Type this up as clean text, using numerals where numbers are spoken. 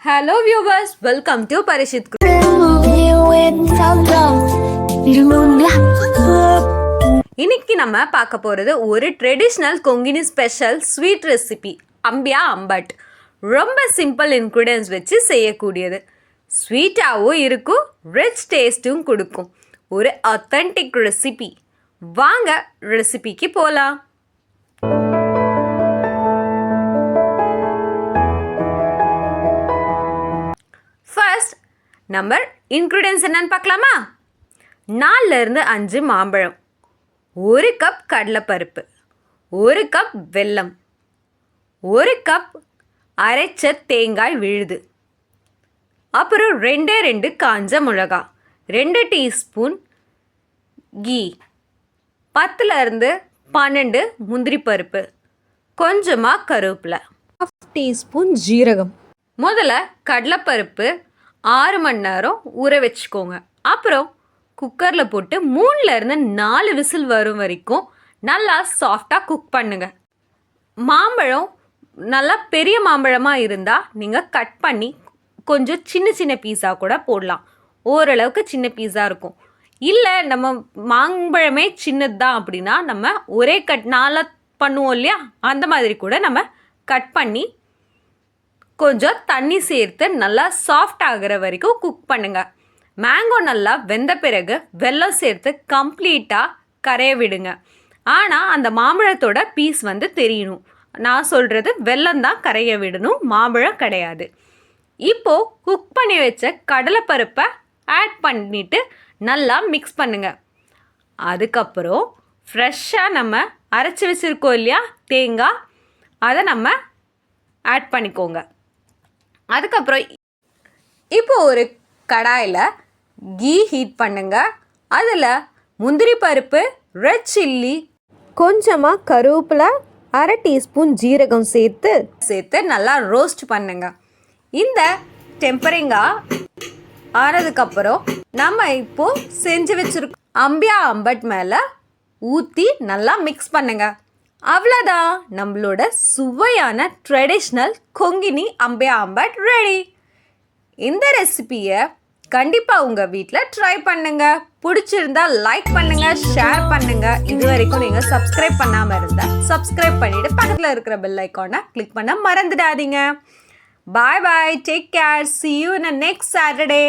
Hello viewers, welcome to Parishit. இன்னைக்கு நம்ம பார்க்க போகிறது ஒரு traditional Konkani special sweet recipe அம்பியா அம்பட். ரொம்ப சிம்பிள் இன்க்ரீடியன்ஸ் வச்சு செய்யக்கூடியது. ஸ்வீட்டாகவும் இருக்கும், ரிச் டேஸ்ட்டும் கொடுக்கும். ஒரு ஆத்தென்டிக் ரெசிபி. வாங்க ரெசிபிக்கு போகலாம். ஃபர்ஸ்ட் நம்ம இன்க்ரீடியன்ஸ் என்னன்னு பார்க்கலாமா? 4 to 5 மாம்பழம், 1 கப் கடலைப்பருப்பு, 1 கப் வெல்லம், 1 கப் அரைச்ச தேங்காய் விழுது, அப்புறம் 2 காஞ்ச மிளகா, 2 டீஸ்பூன் கீ, 10 to 12 முந்திரி பருப்பு, கொஞ்சமாக கருவேப்பிலை, 1/2 டீஸ்பூன் ஜீரகம். முதல்ல கடலைப்பருப்பு 6 மணி நேரம் ஊற வச்சுக்கோங்க. அப்புறம் குக்கரில் போட்டு 3 to 4 விசில் வரும் வரைக்கும் நல்லா சாஃப்டாக குக் பண்ணுங்கள். மாம்பழம் நல்லா பெரிய மாம்பழமாக இருந்தால் நீங்கள் கட் பண்ணி கொஞ்சம் சின்ன சின்ன பீஸாக கூட போடலாம். ஓரளவுக்கு சின்ன பீஸாக இருக்கும். இல்லை நம்ம மாம்பழமே சின்னது தான் அப்படின்னா நம்ம ஒரே கட் 4 பண்ணுவோம் இல்லையா, அந்த மாதிரி கூட நம்ம கட் பண்ணி கொஞ்சம் தண்ணி சேர்த்து நல்லா சாஃப்ட் ஆகிற வரைக்கும் குக் பண்ணுங்கள். மேங்கோ நல்லா வெந்த பிறகு வெல்லம் சேர்த்து கம்ப்ளீட்டாக கரைய விடுங்க. ஆனால் அந்த மாம்பழத்தோட பீஸ் தெரியணும். நான் சொல்கிறது வெல்லம் தான் கரைய விடணும், மாம்பழம் கிடையாது. இப்போது குக் பண்ணி வச்ச கடலைப்பருப்பை ஆட் பண்ணிவிட்டு நல்லா மிக்ஸ் பண்ணுங்கள். அதுக்கப்புறம் ஃப்ரெஷ்ஷாக நம்ம அரைச்சி வச்சுருக்கோம் இல்லையா தேங்காய், அதை நம்ம ஆட் பண்ணிக்கோங்க. அதுக்கப்புறம் இப்போ ஒரு கடாயில் கீ ஹீட் பண்ணுங்க. அதில் முந்திரி பருப்பு, ரெட் சில்லி, கொஞ்சமாக கருவேப்பிலை, 1/2 டீஸ்பூன் ஜீரகம் சேர்த்து நல்லா ரோஸ்ட் பண்ணுங்க. இந்த டெம்பரிங்காக ஆனதுக்கப்புறம் நம்ம இப்போது செஞ்சு வச்சுருக்கோம் அம்பியா அம்பட் மேலே ஊற்றி நல்லா மிக்ஸ் பண்ணுங்க. அவ்வளோதான், நம்மளோட சுவையான ட்ரெடிஷ்னல் கொங்கினி அம்பியா அம்பட் ரெடி. இந்த ரெசிபியை கண்டிப்பாக உங்கள் வீட்டில் ட்ரை பண்ணுங்கள். பிடிச்சிருந்தா லைக் பண்ணுங்கள், ஷேர் பண்ணுங்கள். இது வரைக்கும் நீங்கள் சப்ஸ்கிரைப் பண்ணாமல் இருந்தால் சப்ஸ்கிரைப் பண்ணிவிட்டு பக்கத்தில் இருக்கிற பெல் ஐக்கானை கிளிக் பண்ண மறந்துடாதீங்க. Bye bye, take care, see you in the next Saturday.